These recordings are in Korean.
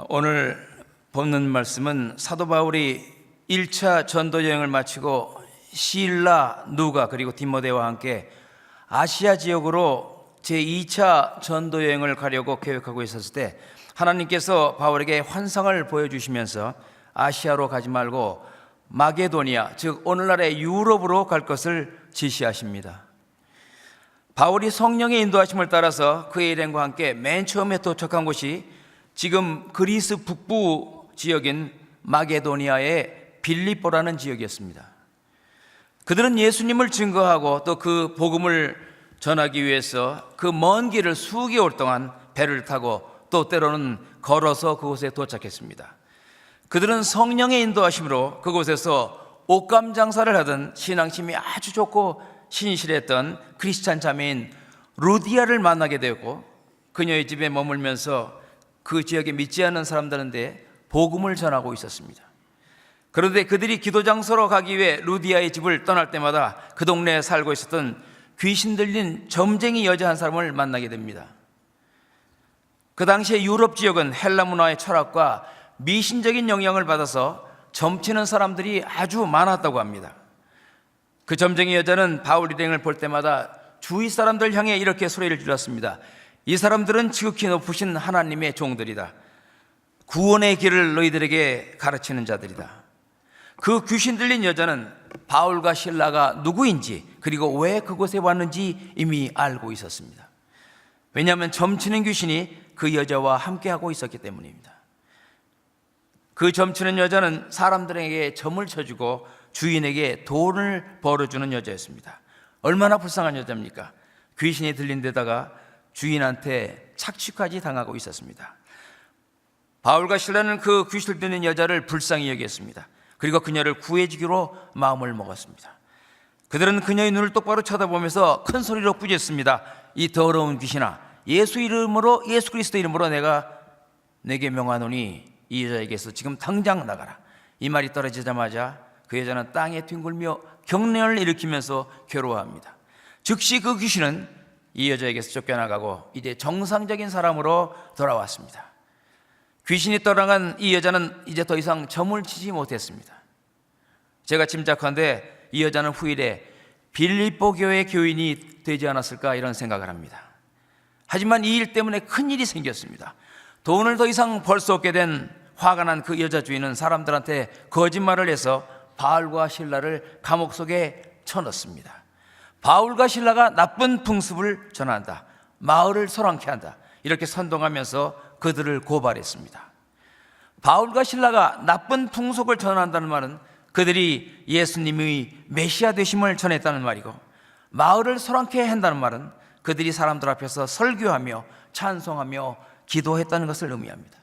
오늘 본문 말씀은 사도 바울이 1차 전도 여행을 마치고 실라, 누가 그리고 디모데와 함께 아시아 지역으로 제2차 전도 여행을 가려고 계획하고 있었을 때 하나님께서 바울에게 환상을 보여주시면서 아시아로 가지 말고 마게도니아, 즉 오늘날의 유럽으로 갈 것을 지시하십니다. 바울이 성령의 인도하심을 따라서 그의 일행과 함께 맨 처음에 도착한 곳이 지금 그리스 북부 지역인 마게도니아의 빌립보라는 지역이었습니다. 그들은 예수님을 증거하고 또 그 복음을 전하기 위해서 그 먼 길을 수개월 동안 배를 타고 또 때로는 걸어서 그곳에 도착했습니다. 그들은 성령의 인도하심으로 그곳에서 옷감 장사를 하던 신앙심이 아주 좋고 신실했던 크리스찬 자매인 루디아를 만나게 되었고, 그녀의 집에 머물면서 그 지역에 믿지 않는 사람들한테 복음을 전하고 있었습니다. 그런데 그들이 기도 장소로 가기 위해 루디아의 집을 떠날 때마다 그 동네에 살고 있었던 귀신 들린 점쟁이 여자 한 사람을 만나게 됩니다. 그 당시에 유럽 지역은 헬라 문화의 철학과 미신적인 영향을 받아서 점치는 사람들이 아주 많았다고 합니다. 그 점쟁이 여자는 바울 일행을 볼 때마다 주위 사람들 향해 이렇게 소리를 질렀습니다. 이 사람들은 지극히 높으신 하나님의 종들이다. 구원의 길을 너희들에게 가르치는 자들이다. 그 귀신 들린 여자는 바울과 실라가 누구인지 그리고 왜 그곳에 왔는지 이미 알고 있었습니다. 왜냐하면 점치는 귀신이 그 여자와 함께하고 있었기 때문입니다. 그 점치는 여자는 사람들에게 점을 쳐주고 주인에게 돈을 벌어주는 여자였습니다. 얼마나 불쌍한 여자입니까? 귀신이 들린 데다가 주인한테 착취까지 당하고 있었습니다. 바울과 실라는 그 귀신을 들린 여자를 불쌍히 여겼습니다. 그리고 그녀를 구해주기로 마음을 먹었습니다. 그들은 그녀의 눈을 똑바로 쳐다보면서 큰 소리로 꾸짖습니다. 이 더러운 귀신아, 예수 그리스도 이름으로 내게 명하노니 이 여자에게서 지금 당장 나가라. 이 말이 떨어지자마자 그 여자는 땅에 뒹굴며 경련을 일으키면서 괴로워합니다. 즉시 그 귀신은 이 여자에게서 쫓겨나가고 이제 정상적인 사람으로 돌아왔습니다. 귀신이 떠나간 이 여자는 이제 더 이상 점을 치지 못했습니다. 제가 짐작하는데 이 여자는 후일에 빌립보 교회 교인이 되지 않았을까 이런 생각을 합니다. 하지만 이 일 때문에 큰일이 생겼습니다. 돈을 더 이상 벌 수 없게 된 화가 난 그 여자 주인은 사람들한테 거짓말을 해서 바울과 실라를 감옥 속에 쳐넣습니다. 바울과 실라가 나쁜 풍습을 전한다, 마을을 소란케 한다, 이렇게 선동하면서 그들을 고발했습니다. 바울과 실라가 나쁜 풍속을 전한다는 말은 그들이 예수님의 메시아 되심을 전했다는 말이고, 마을을 소란케 한다는 말은 그들이 사람들 앞에서 설교하며 찬송하며 기도했다는 것을 의미합니다.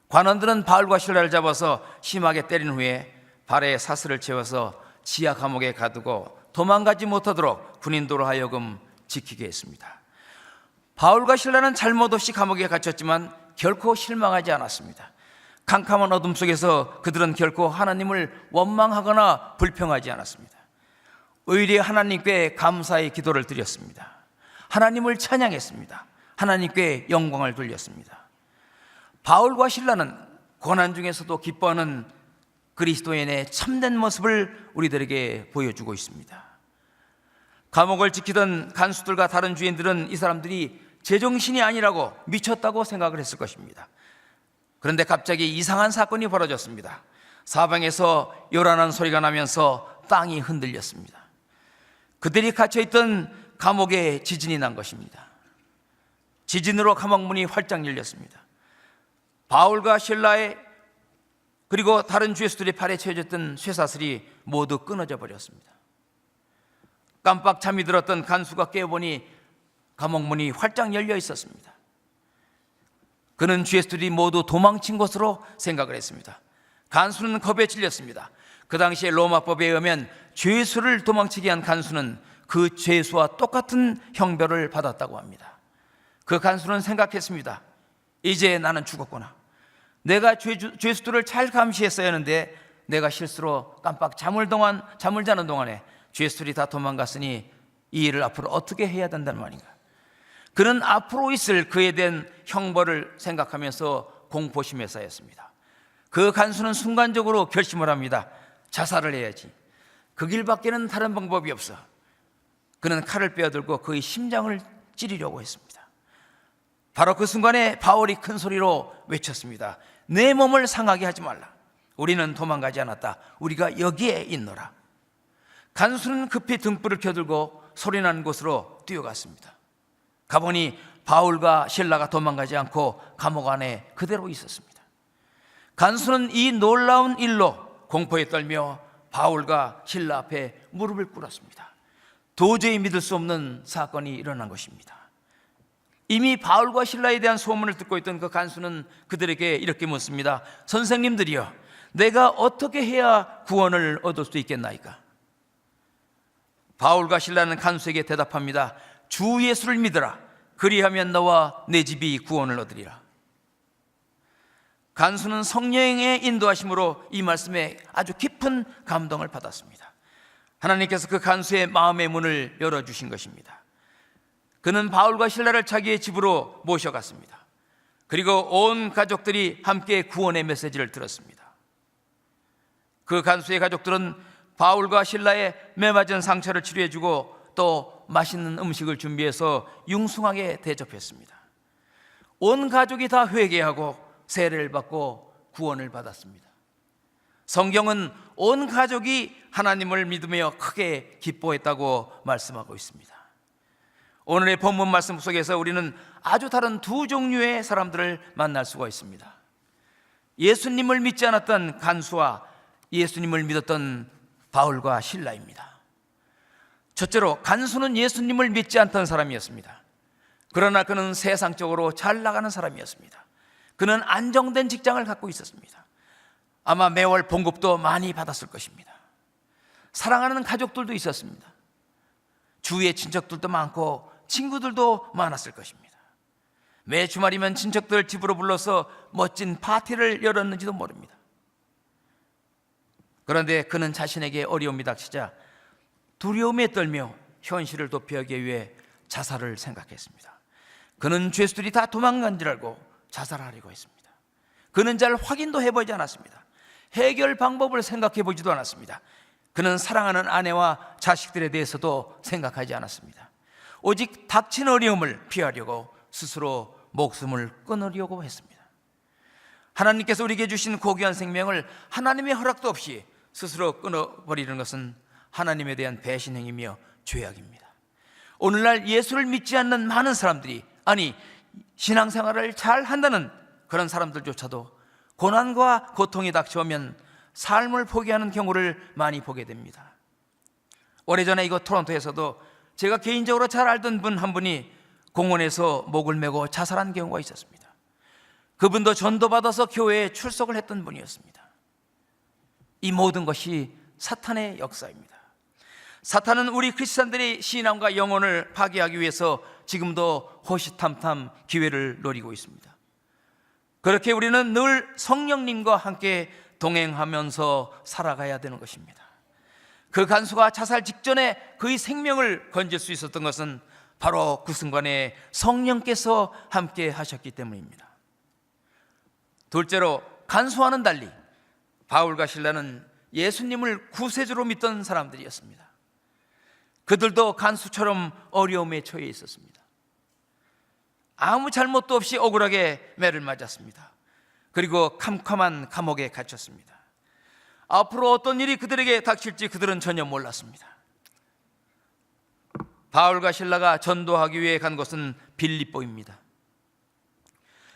관원들은 바울과 실라를 잡아서 심하게 때린 후에 발에 사슬을 채워서 지하 감옥에 가두고 도망가지 못하도록 군인도로 하여금 지키게 했습니다. 바울과 실라는 잘못 없이 감옥에 갇혔지만 결코 실망하지 않았습니다. 캄캄한 어둠 속에서 그들은 결코 하나님을 원망하거나 불평하지 않았습니다. 오히려 하나님께 감사의 기도를 드렸습니다. 하나님을 찬양했습니다. 하나님께 영광을 돌렸습니다. 바울과 실라는 고난 중에서도 기뻐하는 그리스도인의 참된 모습을 우리들에게 보여주고 있습니다. 감옥을 지키던 간수들과 다른 주인들은 이 사람들이 제정신이 아니라고 미쳤다고 생각을 했을 것입니다. 그런데 갑자기 이상한 사건이 벌어졌습니다. 사방에서 요란한 소리가 나면서 땅이 흔들렸습니다. 그들이 갇혀있던 감옥에 지진이 난 것입니다. 지진으로 감옥문이 활짝 열렸습니다. 바울과 실라의 그리고 다른 죄수들의 팔에 채워졌던 쇠사슬이 모두 끊어져 버렸습니다. 깜빡 잠이 들었던 간수가 깨어보니 감옥문이 활짝 열려 있었습니다. 그는 죄수들이 모두 도망친 것으로 생각을 했습니다. 간수는 겁에 질렸습니다. 그 당시에 로마법에 의하면 죄수를 도망치게 한 간수는 그 죄수와 똑같은 형벌을 받았다고 합니다. 그 간수는 생각했습니다. 이제 나는 죽었구나. 내가 죄수들을 잘 감시했어야 하는데 내가 실수로 깜빡 잠을 자는 동안에 죄수들이 다 도망갔으니 이 일을 앞으로 어떻게 해야 된다는 말인가. 그는 앞으로 있을 그에 대한 형벌을 생각하면서 공포심에 쌓였습니다. 그 간수는 순간적으로 결심을 합니다. 자살을 해야지. 그 길밖에는 다른 방법이 없어. 그는 칼을 빼어들고 그의 심장을 찌르려고 했습니다. 바로 그 순간에 바울이 큰 소리로 외쳤습니다. 내 몸을 상하게 하지 말라. 우리는 도망가지 않았다. 우리가 여기에 있노라. 간수는 급히 등불을 켜들고 소리나는 곳으로 뛰어갔습니다. 가보니 바울과 실라가 도망가지 않고 감옥 안에 그대로 있었습니다. 간수는 이 놀라운 일로 공포에 떨며 바울과 실라 앞에 무릎을 꿇었습니다. 도저히 믿을 수 없는 사건이 일어난 것입니다. 이미 바울과 실라에 대한 소문을 듣고 있던 그 간수는 그들에게 이렇게 묻습니다. 선생님들이여, 내가 어떻게 해야 구원을 얻을 수 있겠나이까? 바울과 실라는 간수에게 대답합니다. 주 예수를 믿으라. 그리하면 너와 내 집이 구원을 얻으리라. 간수는 성령의 인도하심으로 이 말씀에 아주 깊은 감동을 받았습니다. 하나님께서 그 간수의 마음의 문을 열어주신 것입니다. 그는 바울과 실라를 자기의 집으로 모셔갔습니다. 그리고 온 가족들이 함께 구원의 메시지를 들었습니다. 그 간수의 가족들은 바울과 실라의 매맞은 상처를 치료해주고 또 맛있는 음식을 준비해서 융숭하게 대접했습니다. 온 가족이 다 회개하고 세례를 받고 구원을 받았습니다. 성경은 온 가족이 하나님을 믿으며 크게 기뻐했다고 말씀하고 있습니다. 오늘의 본문 말씀 속에서 우리는 아주 다른 두 종류의 사람들을 만날 수가 있습니다. 예수님을 믿지 않았던 간수와 예수님을 믿었던 바울과 실라입니다. 첫째로 간수는 예수님을 믿지 않던 사람이었습니다. 그러나 그는 세상적으로 잘 나가는 사람이었습니다. 그는 안정된 직장을 갖고 있었습니다. 아마 매월 봉급도 많이 받았을 것입니다. 사랑하는 가족들도 있었습니다. 주위에 친척들도 많고 친구들도 많았을 것입니다. 매 주말이면 친척들 집으로 불러서 멋진 파티를 열었는지도 모릅니다. 그런데 그는 자신에게 어려움이 닥치자 두려움에 떨며 현실을 도피하기 위해 자살을 생각했습니다. 그는 죄수들이 다 도망간 줄 알고 자살하려고 했습니다. 그는 잘 확인도 해보지 않았습니다. 해결 방법을 생각해 보지도 않았습니다. 그는 사랑하는 아내와 자식들에 대해서도 생각하지 않았습니다. 오직 닥친 어려움을 피하려고 스스로 목숨을 끊으려고 했습니다. 하나님께서 우리에게 주신 고귀한 생명을 하나님의 허락도 없이 스스로 끊어버리는 것은 하나님에 대한 배신행위며 죄악입니다. 오늘날 예수를 믿지 않는 많은 사람들이, 아니 신앙생활을 잘 한다는 그런 사람들조차도 고난과 고통이 닥쳐오면 삶을 포기하는 경우를 많이 보게 됩니다. 오래전에 이곳 토론토에서도 제가 개인적으로 잘 알던 분 한 분이 공원에서 목을 메고 자살한 경우가 있었습니다. 그분도 전도받아서 교회에 출석을 했던 분이었습니다. 이 모든 것이 사탄의 역사입니다. 사탄은 우리 크리스찬들의 신앙과 영혼을 파괴하기 위해서 지금도 호시탐탐 기회를 노리고 있습니다. 그렇게 우리는 늘 성령님과 함께 동행하면서 살아가야 되는 것입니다. 그 간수가 자살 직전에 그의 생명을 건질 수 있었던 것은 바로 그 순간에 성령께서 함께 하셨기 때문입니다. 둘째로, 간수와는 달리 바울과 실라는 예수님을 구세주로 믿던 사람들이었습니다. 그들도 간수처럼 어려움에 처해 있었습니다. 아무 잘못도 없이 억울하게 매를 맞았습니다. 그리고 캄캄한 감옥에 갇혔습니다. 앞으로 어떤 일이 그들에게 닥칠지 그들은 전혀 몰랐습니다. 바울과 실라가 전도하기 위해 간 곳은 빌립보입니다.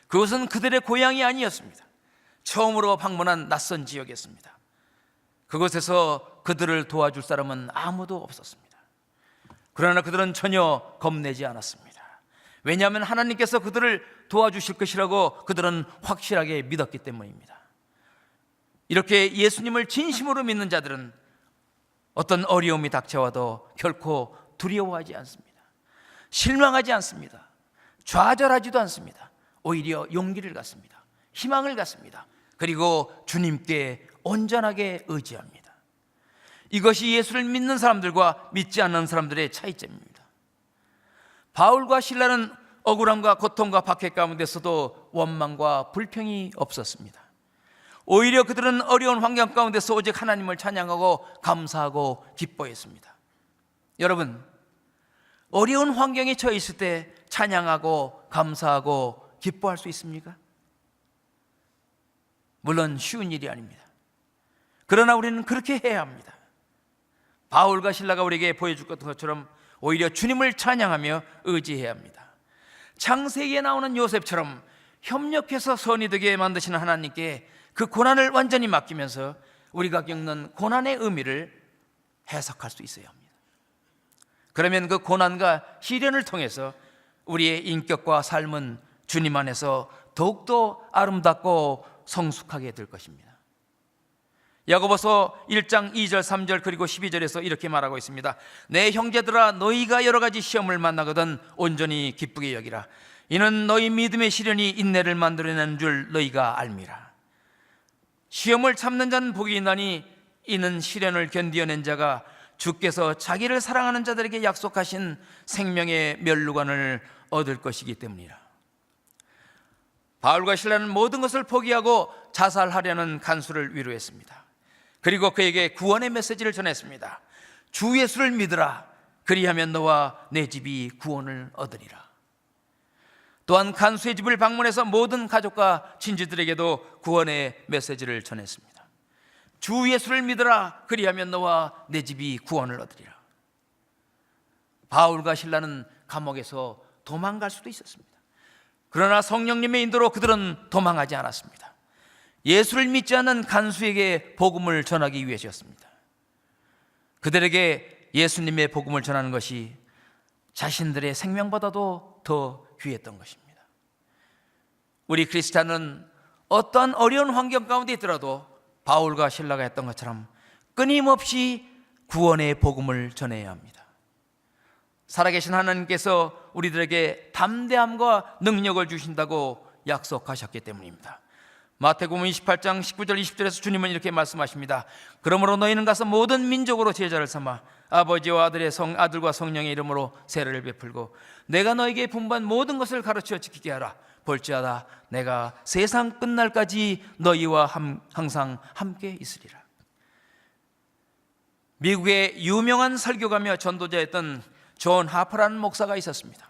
그것은 그들의 고향이 아니었습니다. 처음으로 방문한 낯선 지역이었습니다. 그곳에서 그들을 도와줄 사람은 아무도 없었습니다. 그러나 그들은 전혀 겁내지 않았습니다. 왜냐하면 하나님께서 그들을 도와주실 것이라고 그들은 확실하게 믿었기 때문입니다. 이렇게 예수님을 진심으로 믿는 자들은 어떤 어려움이 닥쳐와도 결코 두려워하지 않습니다. 실망하지 않습니다. 좌절하지도 않습니다. 오히려 용기를 갖습니다. 희망을 갖습니다. 그리고 주님께 온전하게 의지합니다. 이것이 예수를 믿는 사람들과 믿지 않는 사람들의 차이점입니다. 바울과 실라는 억울함과 고통과 박해 가운데서도 원망과 불평이 없었습니다. 오히려 그들은 어려운 환경 가운데서 오직 하나님을 찬양하고 감사하고 기뻐했습니다. 여러분, 어려운 환경에 처해 있을 때 찬양하고 감사하고 기뻐할 수 있습니까? 물론 쉬운 일이 아닙니다. 그러나 우리는 그렇게 해야 합니다. 바울과 실라가 우리에게 보여줄 것처럼 오히려 주님을 찬양하며 의지해야 합니다. 창세기에 나오는 요셉처럼 협력해서 선이 되게 만드시는 하나님께 그 고난을 완전히 맡기면서 우리가 겪는 고난의 의미를 해석할 수 있어야 합니다. 그러면 그 고난과 시련을 통해서 우리의 인격과 삶은 주님 안에서 더욱더 아름답고 성숙하게 될 것입니다. 야고보서 1장 2절 3절 그리고 12절에서 이렇게 말하고 있습니다. 내 형제들아, 너희가 여러 가지 시험을 만나거든 온전히 기쁘게 여기라. 이는 너희 믿음의 시련이 인내를 만들어내는 줄 너희가 알미라. 시험을 참는 자는 복이 있나니 이는 시련을 견디어낸 자가 주께서 자기를 사랑하는 자들에게 약속하신 생명의 면류관을 얻을 것이기 때문이라. 바울과 실라는 모든 것을 포기하고 자살하려는 간수를 위로했습니다. 그리고 그에게 구원의 메시지를 전했습니다. 주 예수를 믿으라. 그리하면 너와 내 집이 구원을 얻으리라. 또한 간수의 집을 방문해서 모든 가족과 친지들에게도 구원의 메시지를 전했습니다. 주 예수를 믿으라. 그리하면 너와 내 집이 구원을 얻으리라. 바울과 실라는 감옥에서 도망갈 수도 있었습니다. 그러나 성령님의 인도로 그들은 도망하지 않았습니다. 예수를 믿지 않는 간수에게 복음을 전하기 위해서였습니다. 그들에게 예수님의 복음을 전하는 것이 자신들의 생명보다도 더 귀했던 것입니다. 우리 크리스찬은 어떠한 어려운 환경 가운데 있더라도 바울과 실라가 했던 것처럼 끊임없이 구원의 복음을 전해야 합니다. 살아계신 하나님께서 우리들에게 담대함과 능력을 주신다고 약속하셨기 때문입니다. 마태복음 28장 19절 20절에서 주님은 이렇게 말씀하십니다. 그러므로 너희는 가서 모든 민족으로 제자를 삼아 아버지와 아들과 성령의 이름으로 세례를 베풀고 내가 너에게 분부한 모든 것을 가르쳐 지키게 하라. 볼지어다 내가 세상 끝날까지 너희와 항상 함께 있으리라. 미국의 유명한 설교가며 전도자였던 존 하퍼라는 목사가 있었습니다.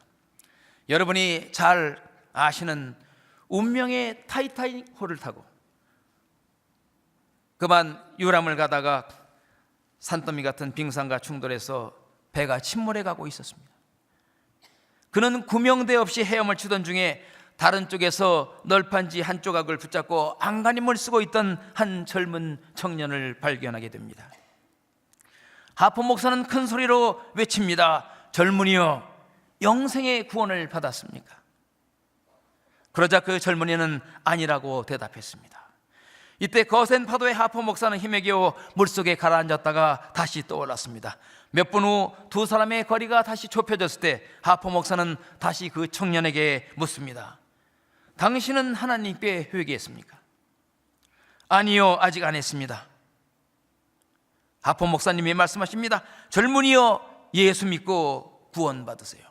여러분이 잘 아시는 운명의 타이타닉호를 타고 그만 유람을 가다가 산더미 같은 빙산과 충돌해서 배가 침몰해 가고 있었습니다. 그는 구명대 없이 헤엄을 치던 중에 다른 쪽에서 널판지 한 조각을 붙잡고 안간힘을 쓰고 있던 한 젊은 청년을 발견하게 됩니다. 하퍼 목사는 큰 소리로 외칩니다. 젊은이여, 영생의 구원을 받았습니까? 그러자 그 젊은이는 아니라고 대답했습니다. 이때 거센 파도에 하퍼 목사는 힘에 겨워 물속에 가라앉았다가 다시 떠올랐습니다. 몇 분 후 두 사람의 거리가 다시 좁혀졌을 때 하퍼 목사는 다시 그 청년에게 묻습니다. 당신은 하나님께 회개했습니까? 아니요, 아직 안 했습니다. 하퍼 목사님이 말씀하십니다. 젊은이여, 예수 믿고 구원받으세요.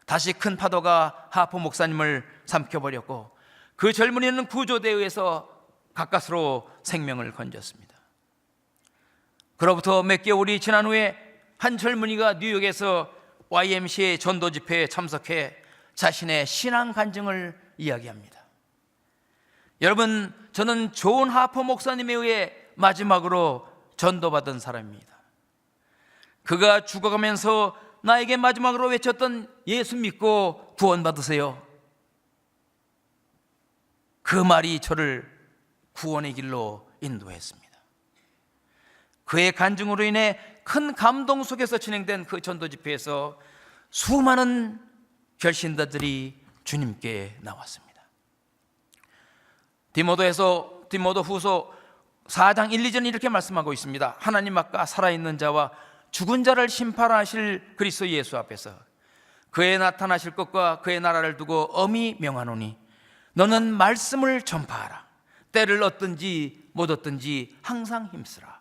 다시 큰 파도가 하퍼 목사님을 삼켜버렸고 그 젊은이는 구조대에 의해서 가까스로 생명을 건졌습니다. 그로부터 몇 개월이 지난 후에 한 젊은이가 뉴욕에서 YMCA 전도 집회에 참석해 자신의 신앙 간증을 이야기합니다. 여러분, 저는 존 하퍼 목사님에 의해 마지막으로 전도받은 사람입니다. 그가 죽어가면서 나에게 마지막으로 외쳤던 예수 믿고 구원받으세요. 그 말이 저를 구원의 길로 인도했습니다. 그의 간증으로 인해 큰 감동 속에서 진행된 그 전도 집회에서 수많은 결신자들이 주님께 나왔습니다. 디모데 후서 4장 1, 2절은 이렇게 말씀하고 있습니다. 하나님 앞과 살아있는 자와 죽은 자를 심판하실 그리스도 예수 앞에서 그의 나타나실 것과 그의 나라를 두고 엄히 명하노니 너는 말씀을 전파하라. 때를 얻든지 못 얻든지 항상 힘쓰라.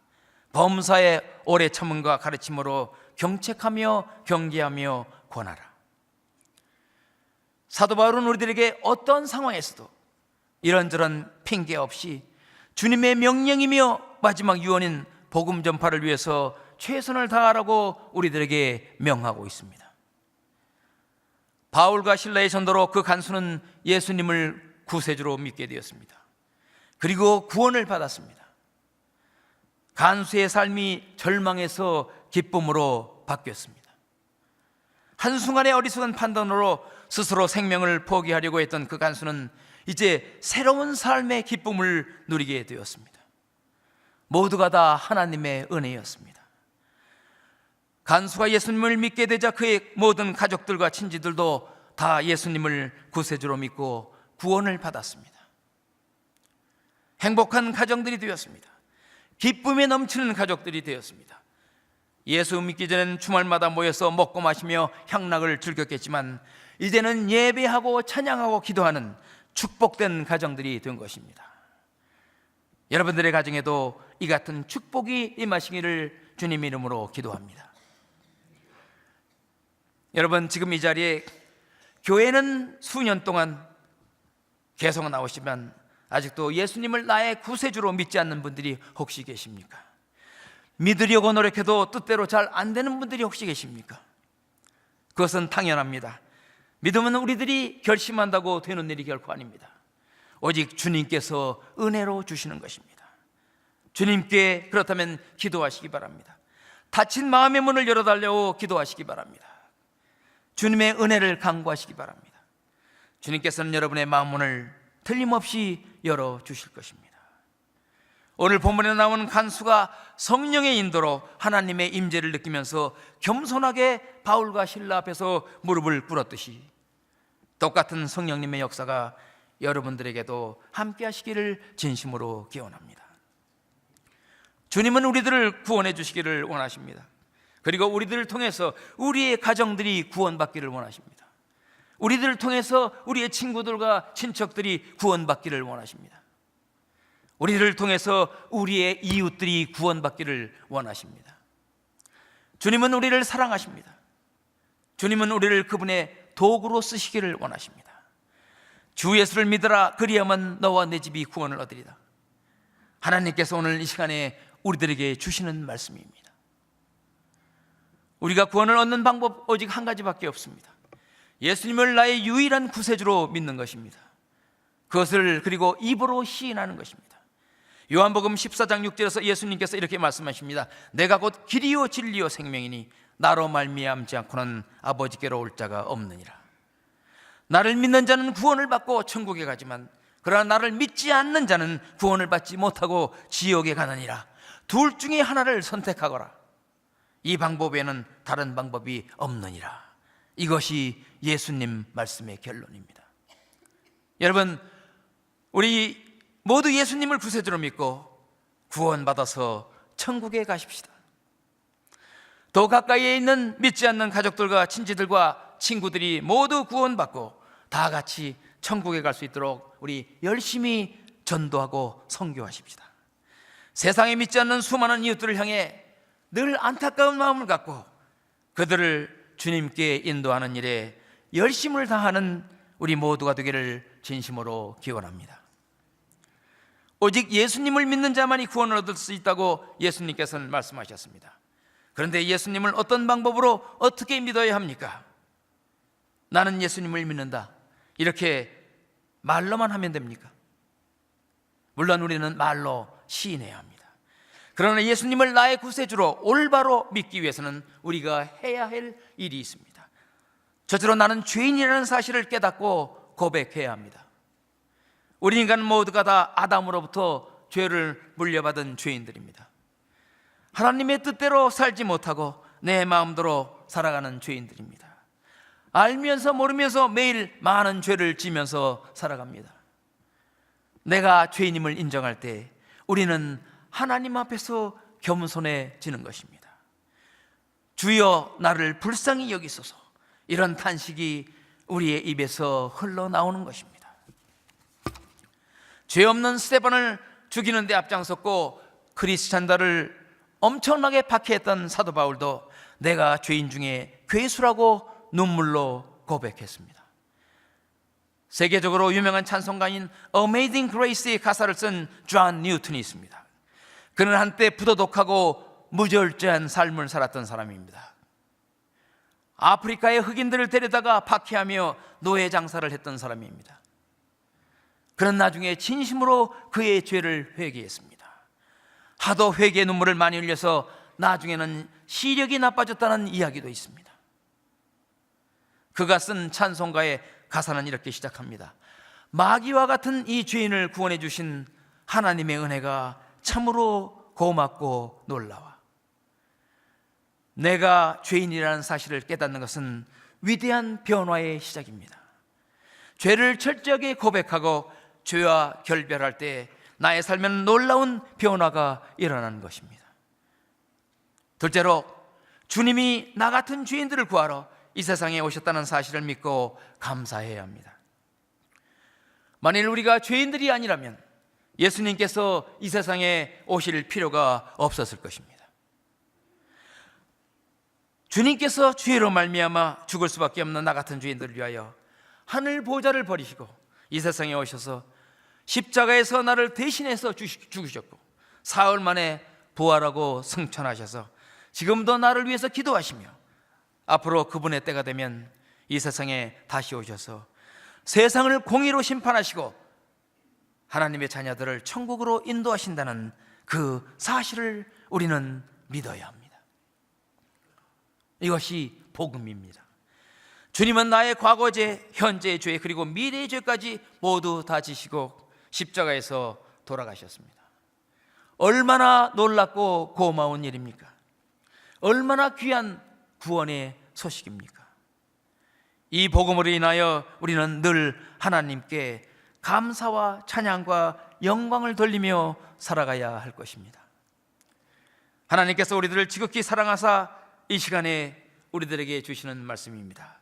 범사에 오래 참음과 가르침으로 경책하며 경계하며 권하라. 사도 바울은 우리들에게 어떤 상황에서도 이런저런 핑계 없이 주님의 명령이며 마지막 유언인 복음 전파를 위해서 최선을 다하라고 우리들에게 명하고 있습니다. 바울과 실라의 전도로 그 간수는 예수님을 구세주로 믿게 되었습니다. 그리고 구원을 받았습니다. 간수의 삶이 절망에서 기쁨으로 바뀌었습니다. 한순간의 어리석은 판단으로 스스로 생명을 포기하려고 했던 그 간수는 이제 새로운 삶의 기쁨을 누리게 되었습니다. 모두가 다 하나님의 은혜였습니다. 간수가 예수님을 믿게 되자 그의 모든 가족들과 친지들도 다 예수님을 구세주로 믿고 구원을 받았습니다. 행복한 가정들이 되었습니다. 기쁨에 넘치는 가족들이 되었습니다. 예수 믿기 전에는 주말마다 모여서 먹고 마시며 향락을 즐겼겠지만 이제는 예배하고 찬양하고 기도하는 축복된 가정들이 된 것입니다. 여러분들의 가정에도 이 같은 축복이 임하시기를 주님 이름으로 기도합니다. 여러분, 지금 이 자리에 교회는 수년 동안 계속 나오시면 아직도 예수님을 나의 구세주로 믿지 않는 분들이 혹시 계십니까? 믿으려고 노력해도 뜻대로 잘 안 되는 분들이 혹시 계십니까? 그것은 당연합니다. 믿음은 우리들이 결심한다고 되는 일이 결코 아닙니다. 오직 주님께서 은혜로 주시는 것입니다. 주님께 그렇다면 기도하시기 바랍니다. 닫힌 마음의 문을 열어달라고 기도하시기 바랍니다. 주님의 은혜를 간구하시기 바랍니다. 주님께서는 여러분의 마음 문을 틀림없이 열어주실 것입니다. 오늘 본문에 나오는 간수가 성령의 인도로 하나님의 임재를 느끼면서 겸손하게 바울과 실라 앞에서 무릎을 꿇었듯이 똑같은 성령님의 역사가 여러분들에게도 함께 하시기를 진심으로 기원합니다. 주님은 우리들을 구원해 주시기를 원하십니다. 그리고 우리들을 통해서 우리의 가정들이 구원받기를 원하십니다. 우리들을 통해서 우리의 친구들과 친척들이 구원받기를 원하십니다. 우리를 통해서 우리의 이웃들이 구원받기를 원하십니다. 주님은 우리를 사랑하십니다. 주님은 우리를 그분의 도구로 쓰시기를 원하십니다. 주 예수를 믿으라, 그리하면 너와 내 집이 구원을 얻으리라. 하나님께서 오늘 이 시간에 우리들에게 주시는 말씀입니다. 우리가 구원을 얻는 방법 오직 한 가지밖에 없습니다. 예수님을 나의 유일한 구세주로 믿는 것입니다. 그것을 그리고 입으로 시인하는 것입니다. 요한복음 14장 6절에서 예수님께서 이렇게 말씀하십니다. 내가 곧 길이요 진리요 생명이니 나로 말미암지 않고는 아버지께로 올 자가 없느니라. 나를 믿는 자는 구원을 받고 천국에 가지만 그러나 나를 믿지 않는 자는 구원을 받지 못하고 지옥에 가느니라. 둘 중에 하나를 선택하거라. 이 방법에는 다른 방법이 없느니라. 이것이 예수님 말씀의 결론입니다. 여러분, 우리 모두 예수님을 구세주로 믿고 구원받아서 천국에 가십시다. 더 가까이에 있는 믿지 않는 가족들과 친지들과 친구들이 모두 구원받고 다 같이 천국에 갈 수 있도록 우리 열심히 전도하고 선교하십시다. 세상에 믿지 않는 수많은 이웃들을 향해 늘 안타까운 마음을 갖고 그들을 주님께 인도하는 일에 열심을 다하는 우리 모두가 되기를 진심으로 기원합니다. 오직 예수님을 믿는 자만이 구원을 얻을 수 있다고 예수님께서는 말씀하셨습니다. 그런데 예수님을 어떤 방법으로 어떻게 믿어야 합니까? 나는 예수님을 믿는다, 이렇게 말로만 하면 됩니까? 물론 우리는 말로 시인해야 합니다. 그러나 예수님을 나의 구세주로 올바로 믿기 위해서는 우리가 해야 할 일이 있습니다. 저절로 나는 죄인이라는 사실을 깨닫고 고백해야 합니다. 우리 인간 모두가 다 아담으로부터 죄를 물려받은 죄인들입니다. 하나님의 뜻대로 살지 못하고 내 마음대로 살아가는 죄인들입니다. 알면서 모르면서 매일 많은 죄를 지면서 살아갑니다. 내가 죄인임을 인정할 때 우리는 하나님 앞에서 겸손해지는 것입니다. 주여 나를 불쌍히 여기소서, 이런 탄식이 우리의 입에서 흘러나오는 것입니다. 죄 없는 스데반을 죽이는 데 앞장섰고 크리스찬들을 엄청나게 박해했던 사도 바울도 내가 죄인 중에 괴수라고 눈물로 고백했습니다. 세계적으로 유명한 찬송가인 Amazing Grace의 가사를 쓴 존 뉴턴이 있습니다. 그는 한때 부도덕하고 무절제한 삶을 살았던 사람입니다. 아프리카의 흑인들을 데려다가 박해하며 노예 장사를 했던 사람입니다. 그는 나중에 진심으로 그의 죄를 회개했습니다. 하도 회개의 눈물을 많이 흘려서 나중에는 시력이 나빠졌다는 이야기도 있습니다. 그가 쓴 찬송가의 가사는 이렇게 시작합니다. 마귀와 같은 이 죄인을 구원해 주신 하나님의 은혜가 참으로 고맙고 놀라워. 내가 죄인이라는 사실을 깨닫는 것은 위대한 변화의 시작입니다. 죄를 철저하게 고백하고 죄와 결별할 때 나의 삶에는 놀라운 변화가 일어나는 것입니다. 둘째로, 주님이 나 같은 죄인들을 구하러 이 세상에 오셨다는 사실을 믿고 감사해야 합니다. 만일 우리가 죄인들이 아니라면 예수님께서 이 세상에 오실 필요가 없었을 것입니다. 주님께서 죄로 말미암아 죽을 수밖에 없는 나 같은 죄인들을 위하여 하늘 보좌를 버리시고 이 세상에 오셔서 십자가에서 나를 대신해서 죽으셨고 사흘 만에 부활하고 승천하셔서 지금도 나를 위해서 기도하시며 앞으로 그분의 때가 되면 이 세상에 다시 오셔서 세상을 공의로 심판하시고 하나님의 자녀들을 천국으로 인도하신다는 그 사실을 우리는 믿어야 합니다. 이것이 복음입니다. 주님은 나의 과거죄, 현재의 죄, 그리고 미래의 죄까지 모두 다 지시고 십자가에서 돌아가셨습니다. 얼마나 놀랍고 고마운 일입니까? 얼마나 귀한 구원의 소식입니까? 이 복음으로 인하여 우리는 늘 하나님께 감사와 찬양과 영광을 돌리며 살아가야 할 것입니다. 하나님께서 우리들을 지극히 사랑하사 이 시간에 우리들에게 주시는 말씀입니다.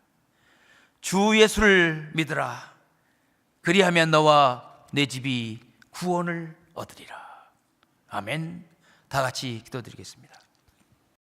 주 예수를 믿으라. 그리하면 너와 내 집이 구원을 얻으리라. 아멘. 다 같이 기도드리겠습니다.